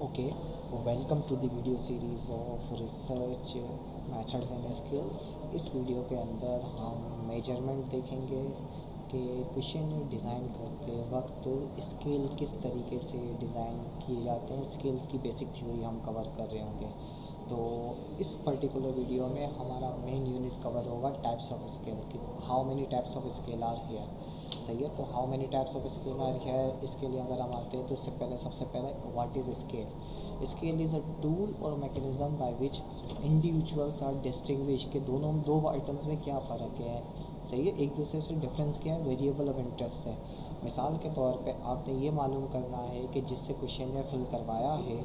Okay, welcome to the video series of research methods and skills. इस video के अंदर हम मेजरमेंट देखेंगे कि क्वेश्चन डिज़ाइन करते वक्त स्केल किस तरीके से डिज़ाइन किए जाते हैं। स्केल्स की बेसिक थ्योरी हम कवर कर रहे होंगे। तो इस पर्टिकुलर वीडियो में हमारा मेन यूनिट कवर होगा टाइप्स ऑफ स्केल की। How many types of scale are here. सही है, तो how many types of scale are here, इसके लिए अगर हम आते हैं तो सबसे पहले what is scale. Scale is a tool और mechanism by which individuals are distinguish के दोनों दो आइटम्स में क्या फ़र्क है। सही है, एक दूसरे से डिफरेंस क्या है, वेरिएबल ऑफ इंटरेस्ट है। मिसाल के तौर पे आपने ये मालूम करना है कि जिससे क्वेश्चन फिल करवाया है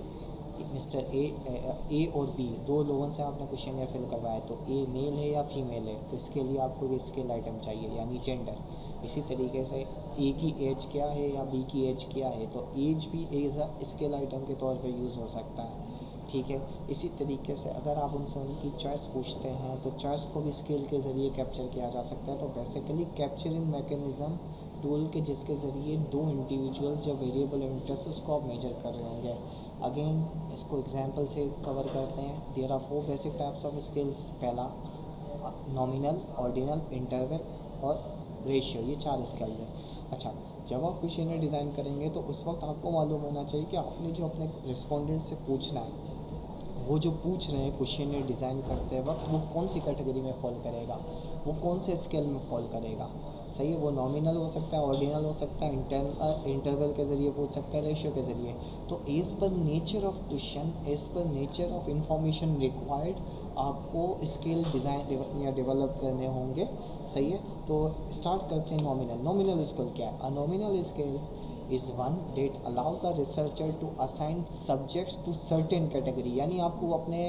मिस्टर ए और बी, दो लोगों से आपने क्वेश्चन फिल करवाया, तो ए मेल है या फीमेल है, तो इसके लिए आपको ये स्केल आइटम चाहिए यानी जेंडर। इसी तरीके से ए की एज क्या है या बी की एज क्या है, तो एज भी एज स्केल आइटम के तौर पे यूज़ हो सकता है। ठीक है, इसी तरीके से अगर आप उनसे उनकी चॉइस पूछते हैं तो चॉइस को भी स्केल के ज़रिए कैप्चर किया जा सकता है। तो बेसिकली कैप्चरिंग मैकेनिज़्म टूल के जिसके ज़रिए दो इंडिविजुअल्स जो वेरिएबल इंटरेस्ट उसको आप मेजर कर रहे होंगे। अगेन इसको एग्जांपल से कवर करते हैं। There are 4 basic types of scales. पहला नॉमिनल, ऑर्डिनल, इंटरवल और रेशियो, ये 4 स्केल्स हैं। अच्छा, जब आप क्वेश्चन डिज़ाइन करेंगे तो उस वक्त आपको मालूम होना चाहिए कि आपने जो अपने रिस्पोंडेंट से पूछना है, वो जो पूछ रहे हैं क्वेश्चन डिज़ाइन करते वक्त, वो कौन सी कैटेगरी में फॉल करेगा, वो कौन से स्केल में फॉल करेगा। सही है, वो नॉमिनल हो सकता है, ऑर्डिनल हो सकता है, इंटरवल के ज़रिए पूछ सकता है, रेशियो के ज़रिए। तो as per nature of question, as per nature of information required आपको स्केल डिज़ाइन या डेवलप करने होंगे। सही है, तो स्टार्ट करते हैं नॉमिनल। नॉमिनल स्केल क्या है? A nominal scale is one that allows a researcher to assign subjects to certain category, यानी आपको अपने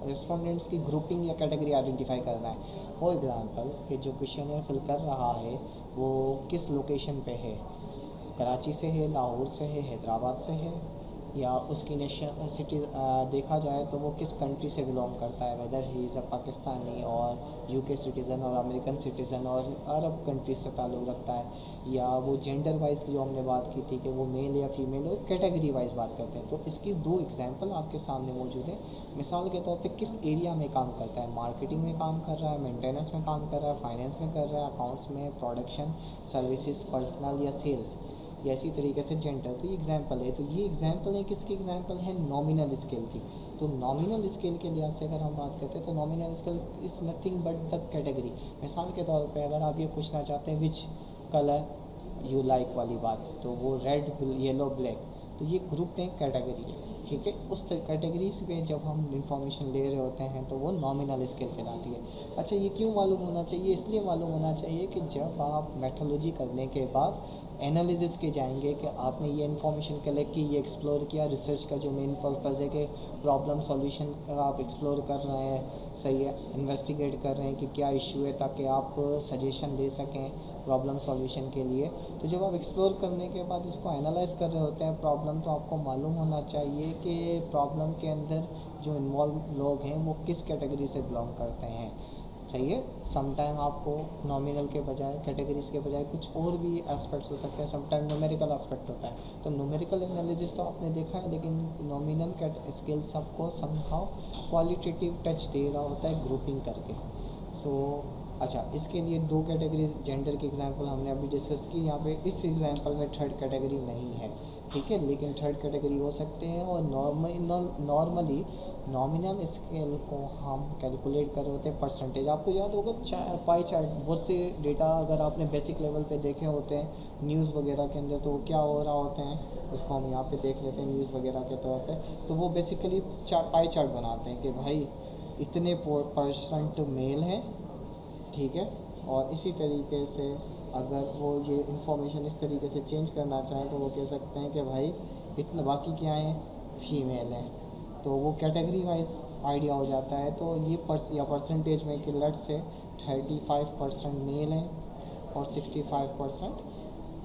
रिस्पोंडेंट्स की ग्रुपिंग या कैटेगरी आइडेंटिफाई करना है। फॉर एग्जांपल कि जो क्वेश्चन फिल कर रहा है वो किस लोकेशन पे है, कराची से है, लाहौर से है, हैदराबाद से है, या उसकी नेशन सिटी देखा जाए तो वो किस कंट्री से बिलोंग करता है, weather he is a Pakistani और यूके सिटीज़न और अमेरिकन सिटीज़न और अरब कंट्री से ताल्लुक़ रखता है, या वो जेंडर वाइज की जो हमने बात की थी कि वो मेल या फीमेल हो, कैटेगरी वाइज बात करते हैं। तो इसकी 2 एग्जांपल आपके सामने मौजूद है। मिसाल के तौर पे किस एरिया में काम करता है, मार्केटिंग में काम कर रहा है, मेंटेनेंस में काम कर रहा है, फाइनेंस में कर रहा है, अकाउंट्स में, प्रोडक्शन, सर्विसेज, पर्सनल या सेल्स, या इसी तरीके से जेंडर। तो ये एग्जांपल है। तो ये एग्जांपल है किसकी? एग्जांपल है नॉमिनल स्केल की। तो नॉमिनल स्केल के लिहाज से अगर हम बात करते हैं तो nominal scale is nothing but the category. मिसाल के तौर पे अगर आप ये पूछना चाहते हैं विच कलर यू लाइक वाली बात, तो वो रेड, येलो, ब्लैक, तो ये ग्रुप में कैटेगरी है। ठीक है, उस कैटेगरीज पे जब हम इंफॉर्मेशन ले रहे होते हैं तो वो नॉमिनल स्केल कहलाती है। अच्छा, ये क्यों मालूम होना चाहिए? इसलिए मालूम होना चाहिए कि जब आप मेथोलॉजी करने के बाद एनालिसिस के जाएंगे कि आपने ये इन्फॉर्मेशन कलेक्ट की, ये एक्सप्लोर किया। रिसर्च का जो मेन पर्पज़ है कि प्रॉब्लम सॉल्यूशन का आप एक्सप्लोर कर रहे हैं। सही है, इन्वेस्टिगेट कर रहे हैं कि क्या इशू है ताकि आप सजेशन दे सकें प्रॉब्लम सॉल्यूशन के लिए। तो जब आप एक्सप्लोर करने के बाद इसको एनालाइज कर रहे होते हैं प्रॉब्लम, तो आपको मालूम होना चाहिए कि प्रॉब्लम के अंदर जो इन्वॉल्व लोग हैं वो किस कैटेगरी से बिलोंग करते हैं। सही है, समटाइम आपको नॉमिनल के बजाय, कैटेगरीज के बजाय कुछ और भी एस्पेक्ट्स हो सकते हैं। समटाइम न्यूमेरिकल एस्पेक्ट होता है, तो न्यूमेरिकल एनालिसिस तो आपने देखा है, लेकिन नॉमिनल स्किल्स आपको समहाउ क्वालिटेटिव टच दे रहा होता है ग्रुपिंग करके। अच्छा, इसके लिए 2 कैटेगरी जेंडर की एग्जांपल हमने अभी डिस्कस की। यहाँ पे इस एग्जांपल में थर्ड कैटेगरी नहीं है। ठीक है, लेकिन थर्ड कैटेगरी हो सकते हैं। और नॉर्मली नॉमिनल स्केल को हम कैलकुलेट कर रहे होते हैं परसेंटेज। आपको याद होगा पाई चार्ट, बहुत से डेटा अगर आपने बेसिक लेवल पे देखे होते हैं न्यूज़ वगैरह के अंदर, तो वो क्या हो रहा होते हैं उसको हम यहाँ पे देख लेते हैं न्यूज़ वगैरह के तौर पे। तो वो बेसिकली पाई चार्ट बनाते हैं कि भाई इतने परसेंट मेल हैं। ठीक है, और इसी तरीके से अगर वो ये इन्फॉर्मेशन इस तरीके से चेंज करना चाहें तो वो कह सकते हैं कि भाई इतना बाकी क्या हैं, फीमेल हैं। तो वो कैटेगरी वाइज आइडिया हो जाता है। तो ये परसेंटेज में कि लेट्स से 35% मेल हैं और 65%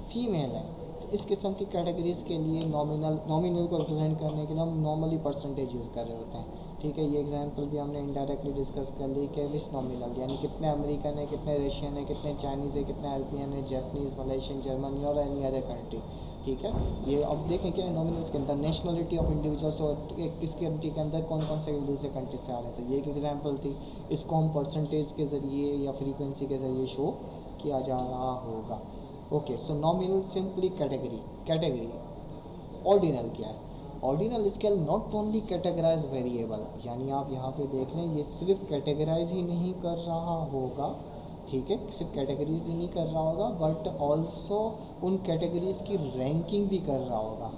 फीमेल हैं। तो इस किस्म की कैटेगरीज़ के लिए नॉमिनल को रिप्रेजेंट करने के लिए हम नॉर्मली परसेंटेज यूज़ कर रहे होते हैं। ठीक है, ये एग्जांपल भी हमने इनडायरेक्टली डिस्कस कर ली कि विच नॉमिनल यानी कितने अमेरिकन है, कितने रशियन है, कितने चाइनीज़ है, कितने अरबियन है, जापानीज़, मलेशियन, जर्मनी और एनी अदर कंट्री। ठीक है। ये अब देखें क्या है नॉमिनल्स के अंदर नेशनलिटी ऑफ इंडिविजुअल्स, तो किस कंट्री के अंदर कौन कौन से दूसरे कंट्री से आ रहे हैं, तो ये एक एग्जांपल थी। इसको हम परसेंटेज के ज़रिए या फ्रीक्वेंसी के ज़रिए शो किया जा रहा होगा। Okay, so nominal simply category. Category ordinal क्या है? Ordinal scale not only categorise variable, यानी आप यहाँ पे देख लें ये सिर्फ कैटेगराइज ही नहीं कर रहा होगा, ठीक है, सिर्फ कैटेगरीज ही नहीं कर रहा होगा बट ऑल्सो उन कैटेगरीज की रैंकिंग भी कर रहा होगा।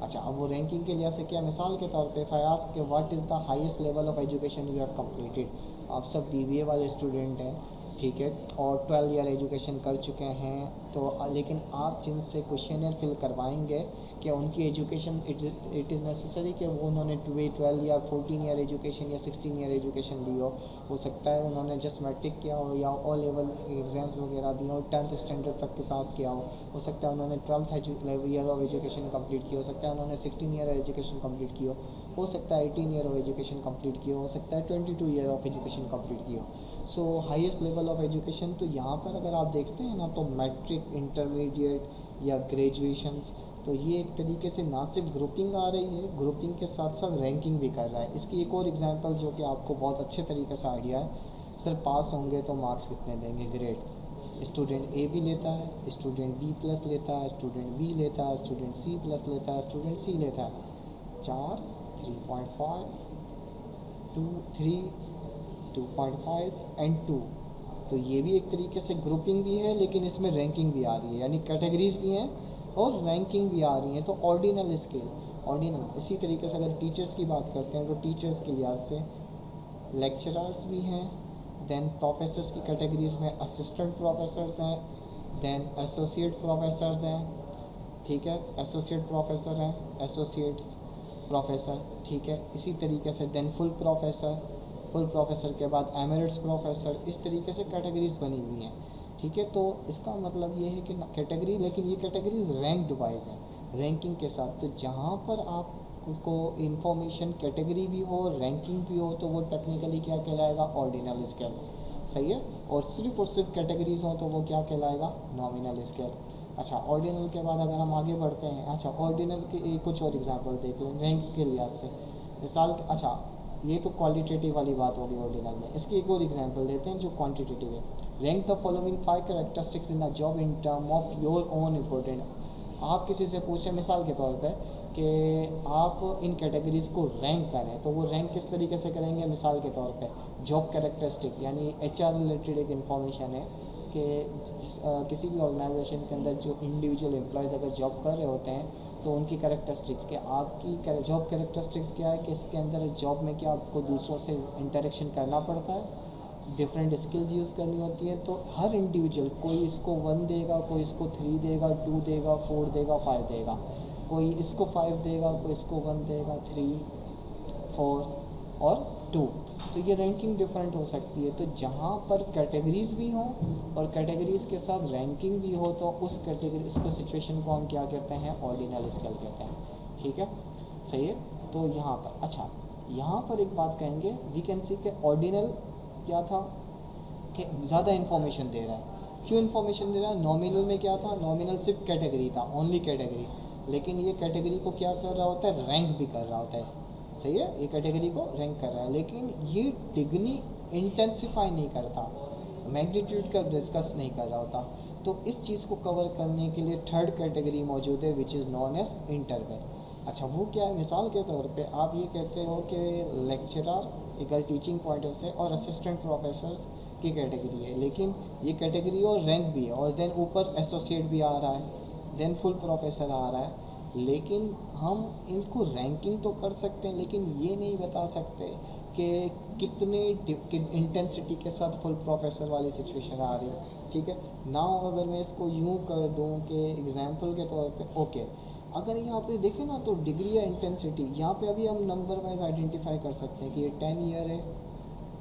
अच्छा, अब वो रैंकिंग के लिहाज से क्या, मिसाल के तौर पे फयाज के what is the highest level of education you have completed. आप सब बीबीए वाले स्टूडेंट हैं, ठीक है, और 12 ईयर एजुकेशन कर चुके हैं, तो लेकिन आप जिनसे क्वेश्चनर फिल करवाएंगे कि उनकी एजुकेशन इट इज़ नेसेसरी कि वो उन्होंने 12 या 14 ईयर एजुकेशन या 16 ईयर एजुकेशन ली हो सकता है उन्होंने जस्ट मैट्रिक किया हो या ओ लेवल एग्ज़ाम्स वगैरह दिए हो, 10th स्टैंडर्ड तक के पास किया हो सकता है उन्होंने 12th year of education complete की हो सकता है उन्होंने 16 ईयर एजुकेशन कंप्लीट की हो सकता है 18 ईयर ऑफ एजुकेशन कंप्लीट की हो सकता है 22 ईयर ऑफ एजुकेशन कंप्लीट की हो। सो हाईएस्ट लेवल ऑफ एजुकेशन तो यहाँ पर अगर आप देखते हैं ना तो मैट्रिक, इंटरमीडिएट या ग्रेजुएशंस, तो ये एक तरीके से ना सिर्फ ग्रुपिंग आ रही है, ग्रुपिंग के साथ साथ रैंकिंग भी कर रहा है। इसकी एक और एग्जांपल जो कि आपको बहुत अच्छे तरीके से आइडिया है, सर पास होंगे तो मार्क्स कितने देंगे, ग्रेड। स्टूडेंट ए भी लेता है, स्टूडेंट बी प्लस लेता है, स्टूडेंट बी लेता है, स्टूडेंट सी प्लस लेता है, स्टूडेंट सी लेता है, 4, 3.5, 2, 3, 2.5 एंड 2। तो ये भी एक तरीके से ग्रुपिंग भी है लेकिन इसमें रैंकिंग भी आ रही है, यानी कैटेगरीज भी हैं और रैंकिंग भी आ रही है। तो ऑर्डिनल स्केल, ऑर्डिनल। इसी तरीके से अगर टीचर्स की बात करते हैं तो टीचर्स के लिहाज से लेक्चरर्स भी हैं, देन प्रोफेसर्स की कैटेगरीज में असिस्टेंट प्रोफेसर्स हैं, देन एसोसिएट प्रोफेसर्स हैं, ठीक है, एसोसिएट प्रोफेसर हैं, एसोसिएट्स प्रोफेसर, ठीक है। इसी तरीके से then full professor, full professor के बाद एमरिट्स प्रोफेसर, इस तरीके से कैटेगरीज बनी हुई हैं, ठीक है। तो इसका मतलब ये है कि कैटेगरी, लेकिन ये कैटेगरी रैंक्ड वाइज है, रैंकिंग के साथ। तो जहाँ पर आपको इंफॉर्मेशन कैटेगरी भी हो रैंकिंग भी हो तो वो टेक्निकली क्या कहलाएगा, ऑर्डिनल स्केल, सही है। और सिर्फ कैटेगरीज हो तो वो क्या कहलाएगा, नॉमिनल स्केल। अच्छा, ऑर्डिनल के बाद अगर हम आगे बढ़ते हैं, अच्छा ऑर्डिनल के कुछ और एग्जांपल देख लें रैंक के लिहाज से। मिसाल के, अच्छा ये तो क्वालिटेटिव वाली बात होगी ऑर्डिनल में, इसकी एक और एग्जांपल देते हैं जो क्वांटिटेटिव है। Rank the following 5 characteristics in a job in term of your own important. आप किसी से पूछें मिसाल के तौर पे कि आप इन कैटेगरीज को रैंक करें, तो वो रैंक किस तरीके से करेंगे। मिसाल के तौर पे जॉब कैरेक्टरिस्टिक यानी एचआर रिलेटेड एक इन्फॉर्मेशन है कि किसी भी ऑर्गेनाइजेशन के अंदर जो इंडिविजुअल एम्प्लॉयज़ अगर जॉब कर रहे होते हैं तो उनकी कैरेक्टरिस्टिक्स कि आपकी जॉब कैरेक्टरिस्टिक्स क्या है कि इसके अंदर इस जॉब में क्या आपको दूसरों से इंटरेक्शन करना पड़ता है, डिफरेंट स्किल्स यूज़ करनी होती है। तो हर इंडिविजुअल, कोई इसको 1 देगा, कोई इसको 3 देगा, 2 देगा, 4 देगा, 5 देगा, कोई इसको 5 देगा, कोई इसको 1 देगा, 3, 4 और 2। तो ये रैंकिंग डिफरेंट हो सकती है। तो जहाँ पर कैटेगरीज भी हों और कैटेगरीज के साथ रैंकिंग भी हो तो उस कैटेगरी इसको सिचुएशन को हम क्या कहते हैं, ऑर्डिनल स्केल कहते हैं, ठीक है, सही है। तो यहाँ पर अच्छा, यहाँ पर एक बात कहेंगे, वी कैन सी कि ऑर्डिनल क्या था कि ज़्यादा इन्फॉर्मेशन दे रहा है। क्यों इन्फॉर्मेशन दे रहा है, नॉमिनल में क्या था, नॉमिनल सिर्फ कैटेगरी था, ओनली कैटेगरी, लेकिन ये कैटेगरी को क्या कर रहा होता है, रैंक भी कर रहा होता है, सही है, ये कैटेगरी को रैंक कर रहा है। लेकिन ये डिग्री इंटेंसिफाई नहीं करता, मैग्नीट्यूड का डिस्कस नहीं कर रहा होता। तो इस चीज़ को कवर करने के लिए थर्ड कैटेगरी मौजूद है which is known as interval. अच्छा, वो क्या है, मिसाल के तौर पे आप ये कहते हो कि लेक्चरर अगर टीचिंग पॉइंट ऑफ से और असिस्टेंट प्रोफेसर्स की कैटेगरी है, लेकिन ये कैटेगरी और रैंक भी है, और देन ऊपर एसोसिएट भी आ रहा है, देन फुल प्रोफेसर आ रहा है। लेकिन हम इनको रैंकिंग तो कर सकते हैं लेकिन ये नहीं बता सकते कि कितने इंटेंसिटी के साथ फुल प्रोफेसर वाली सिचुएशन आ रही है, ठीक है ना। अगर मैं इसको यूँ कर दूँ कि एग्जांपल के तौर पे, ओके, अगर यहाँ पे देखें ना तो डिग्री या इंटेंसिटी, यहाँ पे अभी हम नंबर वाइज आइडेंटिफाई कर सकते हैं कि ये 10 ईयर है,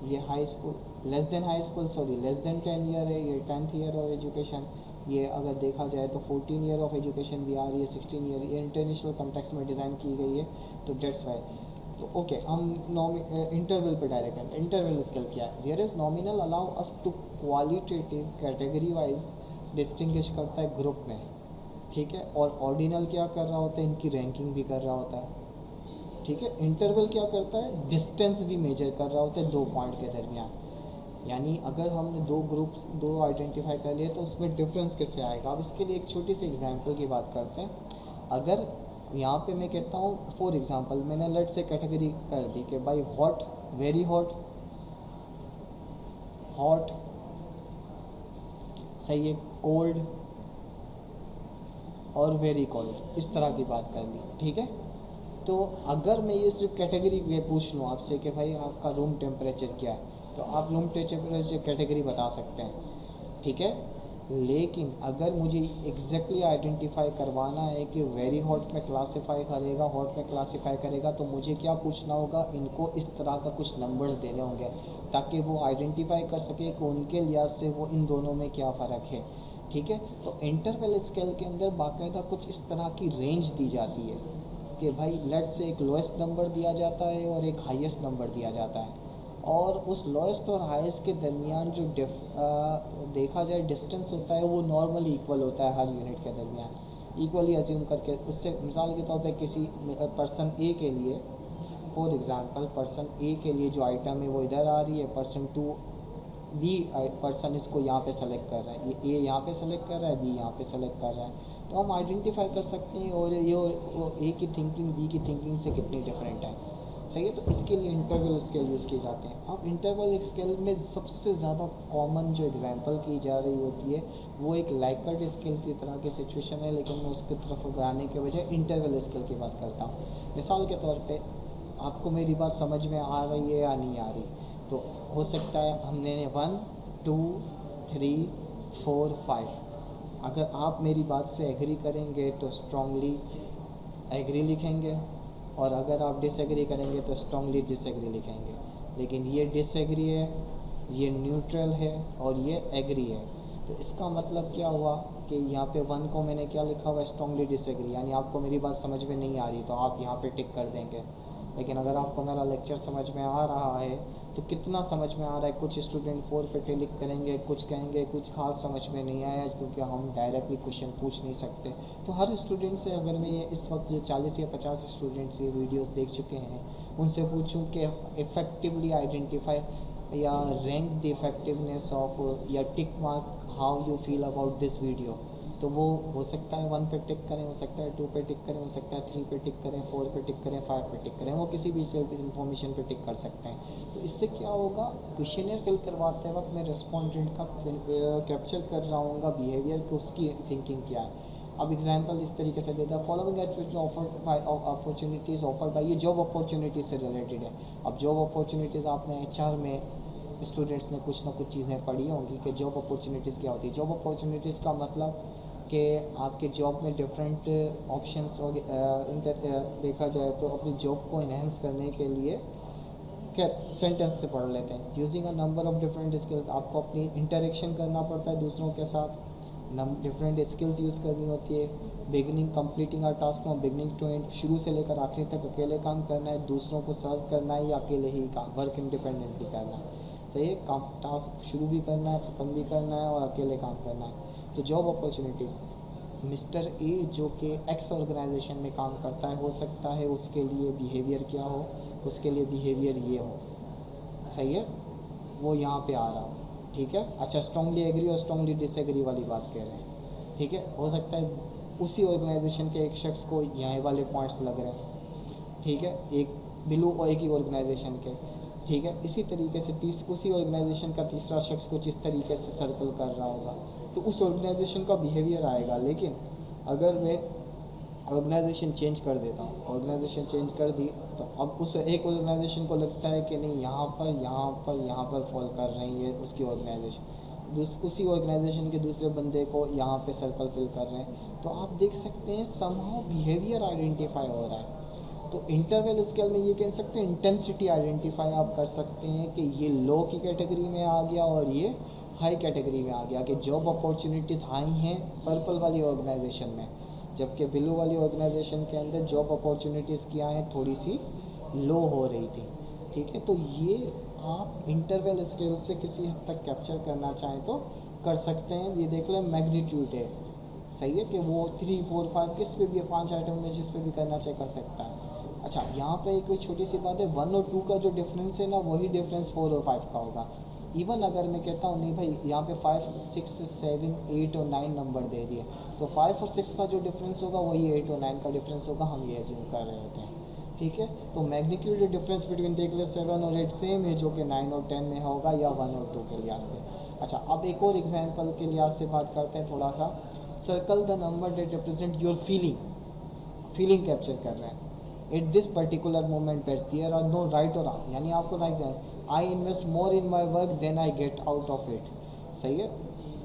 ये high school less than 10 year है, ये 10th ईयर ऑफ एजुकेशन। ये अगर देखा जाए तो 14 ईयर ऑफ एजुकेशन भी आ रही है, 16 ईयर, ये इंटरनेशनल कॉन्टेक्स्ट में डिज़ाइन की गई है, तो डेट्स वाई। तो ओके, हम इंटरवल पे डायरेक्ट हैं। इंटरवल स्केल क्या है, where is nominal allow us to qualitative category wise distinguish करता है ग्रुप में, ठीक है। और ऑर्डिनल क्या कर रहा होता है, इनकी रैंकिंग भी कर रहा होता है, ठीक है। इंटरवल क्या करता है, डिस्टेंस भी मेजर कर रहा होता है दो पॉइंट के दरमियान। यानी अगर हमने दो ग्रुप्स दो आइडेंटिफाई कर लिए तो उसमें डिफरेंस कैसे आएगा। अब इसके लिए एक छोटी सी एग्जांपल की बात करते हैं। अगर यहाँ पे मैं कहता हूँ फॉर एग्जांपल, मैंने लेट से कैटेगरी कर दी कि भाई हॉट, वेरी हॉट, हॉट, सही है, कोल्ड और वेरी कोल्ड, इस तरह की बात कर ली, ठीक है। तो अगर मैं ये सिर्फ कैटेगरी ये पूछ लूँ आपसे कि भाई आपका रूम टेम्परेचर क्या है, तो आप रूम टेम्परेचर कैटेगरी बता सकते हैं, ठीक है। लेकिन अगर मुझे एग्जैक्टली आइडेंटिफाई करवाना है कि वेरी हॉट में क्लासीफाई करेगा, हॉट में क्लासीफाई करेगा, तो मुझे क्या पूछना होगा, इनको इस तरह का कुछ नंबर्स देने होंगे ताकि वो आइडेंटिफाई कर सके कि उनके लिहाज से वो इन दोनों में क्या फ़र्क है, ठीक है। तो इंटरवल स्केल के अंदर बाकायदा कुछ इस तरह की रेंज दी जाती है कि भाई लेट से एक लोएस्ट नंबर दिया जाता है और एक हाईएस्ट नंबर दिया जाता है, और उस लोएस्ट और हाईएस्ट के दरमियान जो देखा जाए डिस्टेंस होता है वो नॉर्मली इक्वल होता है हर यूनिट के दरमियान, इक्वली अज्यूम करके। उससे मिसाल के तौर पे किसी पर्सन ए के लिए, फॉर एग्जांपल पर्सन ए के लिए जो आइटम है वो इधर आ रही है, पर्सन टू बी पर्सन इसको यहाँ पे सेलेक्ट कर रहा है, ये ए यहाँ पे सेलेक्ट कर रहा है, बी यहाँ पे सेलेक्ट कर रहा है, तो हम आइडेंटिफाई कर सकते हैं और ये ए की थिंकिंग बी की थिंकिंग से कितनी डिफरेंट है, सही है। तो इसके लिए इंटरवल स्केल यूज़ किए जाते हैं। अब इंटरवल स्केल में सबसे ज़्यादा कॉमन जो एग्जांपल की जा रही होती है वो एक लाइकर्ट स्केल की तरह की सिचुएशन है, लेकिन मैं उसकी तरफ आने के बजाय इंटरवल स्केल की बात करता हूँ। मिसाल के तौर पे आपको मेरी बात समझ में आ रही है या नहीं आ रही, तो हो सकता है हमने 1 2 3 4 5, अगर आप मेरी बात से एग्री करेंगे तो स्ट्रांगली एग्री लिखेंगे, और अगर आप डिसएग्री करेंगे तो स्ट्रांगली डिसएग्री लिखेंगे। लेकिन ये डिसएग्री है, ये न्यूट्रल है और ये एग्री है। तो इसका मतलब क्या हुआ कि यहाँ पे 1 को मैंने क्या लिखा हुआ, स्ट्रांगली डिसएग्री, यानी आपको मेरी बात समझ में नहीं आ रही तो आप यहाँ पे टिक कर देंगे। लेकिन अगर आपको मेरा लेक्चर समझ में आ रहा है तो कितना समझ में आ रहा है, कुछ स्टूडेंट 4 पे टिक करेंगे, कुछ कहेंगे कुछ खास समझ में नहीं आया, क्योंकि हम डायरेक्टली क्वेश्चन पूछ नहीं सकते। तो हर स्टूडेंट से अगर मैं ये इस वक्त जो 40 या 50 स्टूडेंट्स ये वीडियोस देख चुके हैं उनसे पूछूं कि इफ़ेक्टिवली आइडेंटिफाई या रैंक द इफेक्टिवनेस ऑफ या tick mark how you feel about this video, तो वो हो सकता है 1 पे टिक करें, हो सकता है 2 पे टिक करें, हो सकता है 3 पे टिक करें, 4 पे टिक करें, 5 पे टिक करें, वो किसी भी इन्फॉर्मेशन पे टिक कर सकते हैं। तो इससे क्या होगा, क्वेश्चनर फिल करवाते वक्त मैं रेस्पोंडेंट का कैप्चर कर रहा हूँ बिहेवियर कि उसकी थिंकिंग क्या है। अब एग्जांपल इस तरीके से देता है, फॉलोइंग अपॉर्चुनिटीज़ ऑफर्ड बाय, ये जॉब अपॉर्चुनिटीज़ से रिलेटेड है। अब जॉब अपॉर्चुनिटीज़ आपने HR में स्टूडेंट्स ने कुछ ना कुछ चीज़ें पढ़ी होंगी कि जॉब अपॉर्चुनिटीज़ क्या होती है। जॉब अपॉर्चुनिटीज़ का मतलब कि आपके जॉब में डिफरेंट ऑप्शंस देखा जाए तो अपनी जॉब को इन्हेंस करने के लिए खैर सेंटेंस से पढ़ लेते हैं। Using a number of different skills, आपको अपनी इंटरेक्शन करना पड़ता है दूसरों के साथ, डिफरेंट स्किल्स यूज़ करनी होती है। Beginning completing our task from beginning to end, शुरू से लेकर आखिर तक अकेले काम करना है, दूसरों को सर्व करना है या अकेले ही काम, वर्क इंडिपेंडेंटली करना है, सही है। काम टास्क शुरू भी करना है, ख़त्म भी करना है और अकेले काम करना है। तो जॉब अपॉर्चुनिटीज़, मिस्टर ए जो कि एक्स ऑर्गेनाइजेशन में काम करता है, हो सकता है उसके लिए बिहेवियर क्या हो, उसके लिए बिहेवियर ये हो, सही है, वो यहाँ पे आ रहा हो, ठीक है। अच्छा, स्ट्रांगली एग्री और स्ट्रांगली डिसएग्री वाली बात कह रहे हैं, ठीक है। हो सकता है उसी ऑर्गेनाइजेशन के एक शख्स को यहाँ वाले पॉइंट्स लग रहे हैं, ठीक है, एक बिलो और एक ही ऑर्गेनाइजेशन के, ठीक है। इसी तरीके से उसी ऑर्गेनाइजेशन का तीसरा शख्स कुछ इस तरीके से सर्कल कर रहा होगा, तो उस ऑर्गेनाइजेशन का बिहेवियर आएगा। लेकिन अगर मैं ऑर्गेनाइजेशन चेंज कर देता हूँ, ऑर्गेनाइजेशन चेंज कर दी, तो अब उस एक ऑर्गेनाइजेशन को लगता है कि नहीं यहाँ पर फॉल कर रही है उसकी ऑर्गेनाइजेशन, उसी ऑर्गेनाइजेशन के दूसरे बंदे को यहाँ पे सर्कल फिल कर रहे हैं। तो आप देख सकते हैं समहाउ बिहेवियर आइडेंटिफाई हो रहा है। तो इंटरवल स्केल में ये कह सकते हैं इंटेंसिटी आइडेंटिफाई आप कर सकते हैं कि ये लो की कैटेगरी में आ गया और ये हाई कैटेगरी में आ गया, कि जॉब अपॉर्चुनिटीज़ हाई हैं पर्पल वाली ऑर्गेनाइजेशन में, जबकि ब्लू वाली ऑर्गेनाइजेशन के अंदर जॉब अपॉर्चुनिटीज़ क्या हैं, थोड़ी सी लो हो रही थी, ठीक है। तो ये आप इंटरवल स्केल से किसी हद तक कैप्चर करना चाहें तो कर सकते हैं। ये देख लें मैग्नीट्यूड है, सही है कि वो 3 4 5 किस पे भी 5 आइटम में जिस पे भी करना चाहे कर सकता है। अच्छा, यहाँ पे एक छोटी सी बात है, 1 और 2 का जो डिफरेंस है ना, वही डिफरेंस 4 और 5 का होगा। इवन अगर मैं कहता हूँ नहीं भाई यहाँ पे 5 6 7 8 और 9 नंबर दे दिए, तो 5 और 6 का जो डिफरेंस होगा वही 8 और 9 का डिफरेंस होगा, हम ये एज्यूम कर रहे होते हैं। ठीक है, तो मैग्नीट्यूड डिफरेंस बिटवीन देख ले 7 और 8 सेम है जो कि 9 और 10 में होगा, या 1 और 2 के लिहाज से। अच्छा, अब एक और एग्जांपल के लिहाज से बात करते हैं थोड़ा सा। Circle the number that represent your feeling capture कर रहे हैं एट दिस पर्टिकुलर मोमेंट पर, देयर आर नो राइट और रॉन्ग, यानी आपको राइट जाए, I invest more in my work then I get out of it. सही है,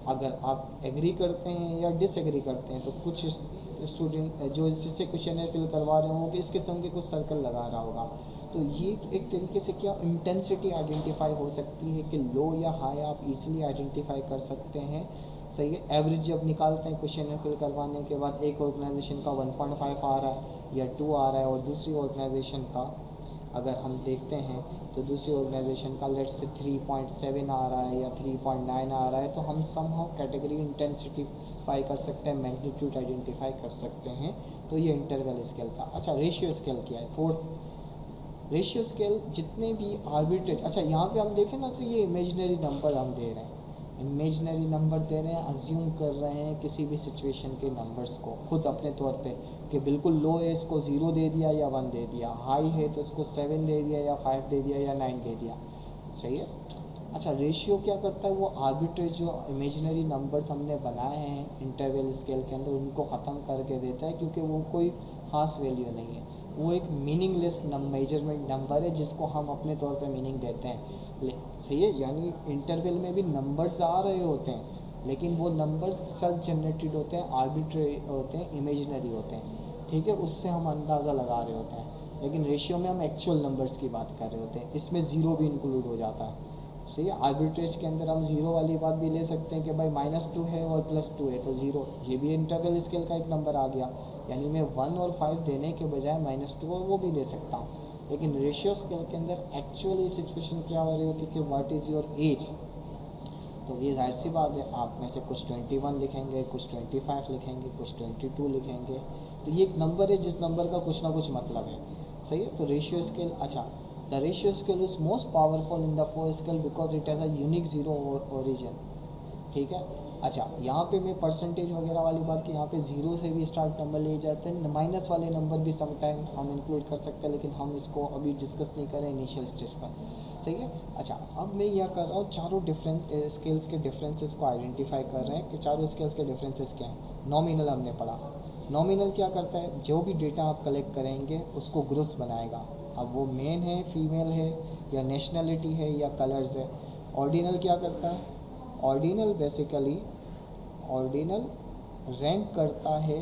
अगर आप एग्री करते हैं या डिसएग्री करते हैं, तो कुछ स्टूडेंट जो जिससे क्वेश्चन फिल करवा रहे होंगे इस किस्म के कुछ सर्कल लगा रहा होगा। तो ये एक तरीके से क्या इंटेंसिटी आइडेंटिफाई हो सकती है कि लो या हाई आप इजीली आइडेंटिफाई कर सकते हैं। सही है, एवरेज जब निकालते हैं क्वेश्चन फिल करवाने के बाद, एक ऑर्गेनाइजेशन का 1.5 आ रहा है या 2 आ रहा है, और दूसरी ऑर्गेनाइजेशन का अगर हम देखते हैं तो दूसरी ऑर्गेनाइजेशन का लेट्स से 3.7 आ रहा है या 3.9 आ रहा है, तो हम समहाउ कैटेगरी इंटेंसिटीफाई कर सकते हैं, मैग्नीट्यूड आइडेंटिफाई कर सकते हैं। तो ये इंटरवल स्केल था। अच्छा, रेशियो स्केल क्या है? फोर्थ रेशियो स्केल जितने भी आर्बिट्रेट, अच्छा यहाँ पे हम देखें ना, तो ये इमेजिनरी नंबर हम दे रहे हैं, इमेजिनरी नंबर दे रहे हैं, अज्यूम कर रहे हैं किसी भी सिचुएशन के नंबर्स को खुद अपने तौर पे, कि बिल्कुल लो है इसको 0 दे दिया या 1 दे दिया, हाई है तो इसको 7 दे दिया या 5 दे दिया या 9 दे दिया। सही है। अच्छा, रेशियो क्या करता है? वो आर्बिट्रेट जो इमेजिनरी नंबर्स हमने बनाए हैं इंटरवल स्केल के अंदर, उनको ख़त्म करके देता है, क्योंकि वो कोई खास वैल्यू नहीं है, वो एक मीनिंगलेस मेजरमेंट नंबर है जिसको हम अपने तौर पे मीनिंग देते हैं। सही है, यानी इंटरवल में भी नंबर्स आ रहे होते हैं, लेकिन वो नंबर्स सेल्फ जनरेटेड होते हैं, आर्बिट्रेरी होते हैं, इमेजिनरी होते हैं। ठीक है, उससे हम अंदाज़ा लगा रहे होते हैं। लेकिन रेशियो में हम एक्चुअल नंबर्स की बात कर रहे होते हैं, इसमें ज़ीरो भी इंक्लूड हो जाता है। सही है, आर्बिट्रेज के अंदर हम ज़ीरो वाली बात भी ले सकते हैं कि भाई -2 है और +2 है तो ज़ीरो, ये भी इंटरवल स्केल का एक नंबर आ गया, यानी मैं 1 और 5 देने के बजाय -2 और वो भी दे सकता हूँ। लेकिन रेशियो स्केल के अंदर एक्चुअली सिचुएशन क्या हो रही होती है कि व्हाट इज़ योर एज। तो ये जाहिर सी बात है, आप में से कुछ 21 लिखेंगे, कुछ 25 लिखेंगे, कुछ 22 लिखेंगे, तो ये एक नंबर है जिस नंबर का कुछ ना कुछ मतलब है। सही है, तो रेशियो स्केल, अच्छा, the ratio scale is most powerful in the 4 scale because it has a unique zero origin. ठीक है। अच्छा, यहाँ पे मैं परसेंटेज वगैरह वाली बात की, यहाँ पे ज़ीरो से भी स्टार्ट नंबर लिए जाते हैं, माइनस वाले नंबर भी समटाइम हम इंक्लूड कर सकते हैं, लेकिन हम इसको अभी डिस्कस नहीं करें इनिशियल स्टेज पर। सही है। अच्छा, अब मैं यह कर रहा हूँ, चारों डिफरेंट स्केल्स के डिफरेंसेस को आइडेंटिफाई कर रहे हैं कि चारों स्केल्स के डिफरेंसेस क्या हैं। नॉमिनल हमने पढ़ा, नॉमिनल क्या करता है? जो भी डेटा आप कलेक्ट करेंगे उसको ग्रुप्स बनाएगा, अब वो मेन है, फीमेल है, या नेशनलिटी है, या कलर्स है। ऑर्डिनल क्या करता है? ऑर्डिनल बेसिकली ऑर्डिनल रैंक करता है।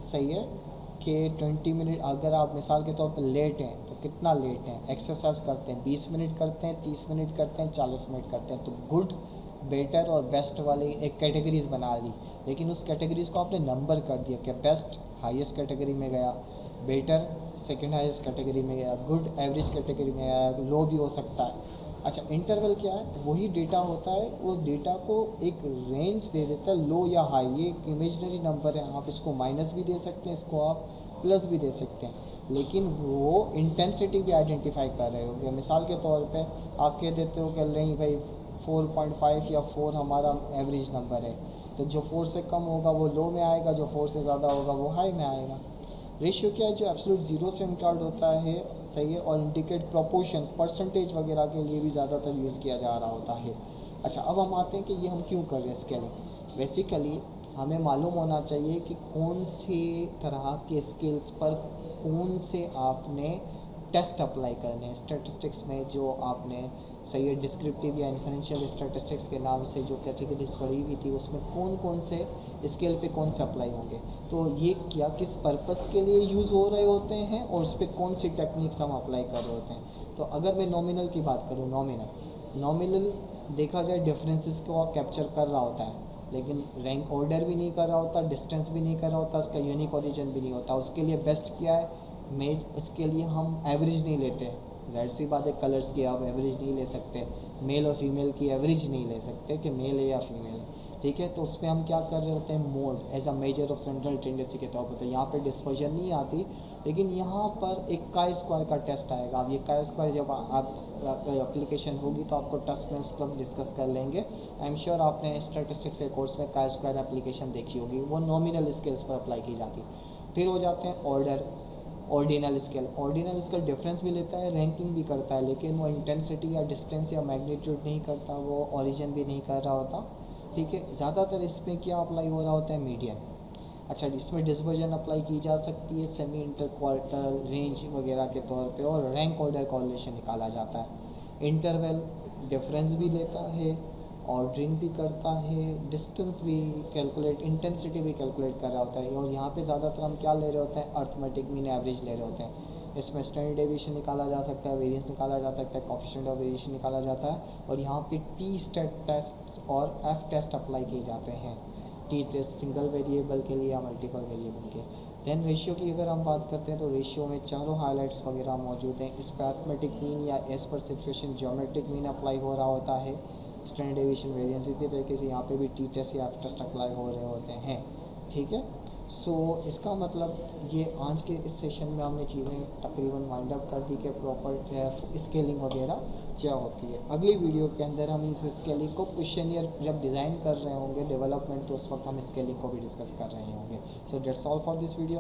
सही है, कि 20 मिनट, अगर आप मिसाल के तौर पर लेट हैं तो कितना लेट हैं, एक्सरसाइज करते हैं 20 मिनट करते हैं, 30 मिनट करते हैं, 40 मिनट करते हैं, तो गुड, बेटर और बेस्ट वाली एक कैटेगरीज बना ली, लेकिन उस कैटेगरीज को आपने नंबर कर दिया कि बेस्ट हाईएस्ट कैटेगरी में गया, बेटर सेकंड हाईएस्ट कैटेगरी में गया, गुड एवरेज कैटेगरी में गया, लो भी हो सकता है। अच्छा, इंटरवल क्या है? वही डेटा होता है, उस डेटा को एक रेंज दे देता है, लो या हाई, ये एक इमेजिनरी नंबर है, आप इसको माइनस भी दे सकते हैं, इसको आप प्लस भी दे सकते हैं, लेकिन वो इंटेंसिटी भी आइडेंटिफाई कर रहे हो। मिसाल के तौर पे आप कह देते हो कि नहीं भाई 4.5 या 4 हमारा एवरेज नंबर है, तो जो 4 से कम होगा वो लो में आएगा, जो 4 से ज़्यादा होगा वो हाई में आएगा। रेशियो क्या है? जो एब्सोल्यूट ज़ीरो से स्टार्ट होता है। सही है, और इंडिकेट प्रोपोर्शंस, परसेंटेज वगैरह के लिए भी ज़्यादातर यूज़ किया जा रहा होता है। अच्छा, अब हम आते हैं कि ये हम क्यों कर रहे हैं स्केलिंग। बेसिकली हमें मालूम होना चाहिए कि कौन से तरह के स्किल्स पर कौन से आपने टेस्ट अप्लाई करने हैं। स्टैटिस्टिक्स में जो आपने, सही है, डिस्क्रिप्टिव या इन्फरेंशियल स्टैटिस्टिक्स के नाम से जो कैटेगरीज पढ़ी हुई थी, उसमें कौन कौन से स्केल पे कौन से अप्लाई होंगे, तो ये क्या किस पर्पस के लिए यूज़ हो रहे होते हैं और उस पर कौन सी टेक्निक्स हम अप्लाई कर रहे होते हैं। तो अगर मैं नॉमिनल की बात करूँ, नॉमिनल देखा जाए डिफरेंसेस को कैप्चर कर रहा होता है, लेकिन रैंक ऑर्डर भी नहीं कर रहा होता, डिस्टेंस भी नहीं कर रहा होता, उसका यूनिक ओरिजिन भी नहीं होता। उसके लिए बेस्ट क्या है? मेज, इसके लिए हम एवरेज नहीं लेते, जाहिर सी बात है, कलर्स की आप एवरेज नहीं ले सकते, मेल और फीमेल की एवरेज नहीं ले सकते कि मेल है या फीमेल है, ठीक है। तो उसमें हम क्या कर रहे होते हैं, mode as a measure of central tendency के तौर पर। तो यहाँ पे डिस्पर्जन नहीं आती, लेकिन यहाँ पर एक काई स्क्वायर का टेस्ट आएगा। अब ये काई स्क्वायर जब आप एप्लीकेशन होगी तो आपको टेस्ट प्रिंस को डिस्कस कर लेंगे। आई एम श्योर आपने स्टैटिस्टिक्स के कोर्स में काई स्क्वायर एप्लीकेशन देखी होगी, वो नॉमिनल स्केल्स पर अप्लाई की जाती। फिर हो जाते हैं order, ordinal scale. Ordinal scale difference भी लेता है, रैंकिंग भी करता है, लेकिन वो इंटेंसिटी या डिस्टेंस या मैग्नीट्यूड नहीं करता, वो ओरिजिन भी नहीं कर रहा होता। ठीक है। ज़्यादातर इसमें क्या अप्लाई हो रहा होता है, मीडियन। अच्छा, इसमें डिस्पर्जन अप्लाई की जा सकती है सेमी इंटर क्वार्टर रेंज वगैरह के तौर पे, और रैंक ऑर्डर कॉरिलेशन निकाला जाता है। इंटरवल डिफरेंस भी लेता है, ऑर्डरिंग भी करता है, डिस्टेंस भी कैलकुलेट, इंटेंसिटी भी कैलकुलेट कर रहा होता है। और यहाँ पे ज़्यादातर हम क्या ले रहे होते हैं, अर्थमेटिक मीन एवरेज ले रहे होते हैं। इसमें स्टैंडर्ड डेविएशन निकाला जा सकता है, वेरिएंस निकाला जा सकता है, कोएफिशिएंट ऑफ वेरिएशन निकाला जाता है। और यहाँ पे टी स्टेट टेस्ट और एफ टेस्ट अप्लाई किए जाते हैं। टी टेस्ट सिंगल वेरिएबल के लिए या मल्टीपल वेरिएबल के। देन रेशियो की अगर हम बात करते हैं तो रेशियो में चारों हाईलाइट्स वगैरह मौजूद हैं। इस पर अर्थमेटिक मीन या as per situation geometric mean apply हो रहा होता है। स्टैंडर्ड डेविएशन वेरिएंस इसी तरीके से यहाँ पे भी टी टेस्ट या एफ टेस्ट अप्लाई हो रहे होते हैं। ठीक है। सो इसका मतलब ये आज के इस सेशन में हमने चीज़ें तकरीबन वाइंड अप कर दी कि प्रॉपर स्केलिंग वगैरह क्या होती है। अगली वीडियो के अंदर हम इस स्केलिंग को क्वेश्चनियर जब डिज़ाइन कर रहे होंगे डेवलपमेंट, तो उस वक्त हम स्केलिंग को भी डिस्कस कर रहे होंगे। So that's all for this video.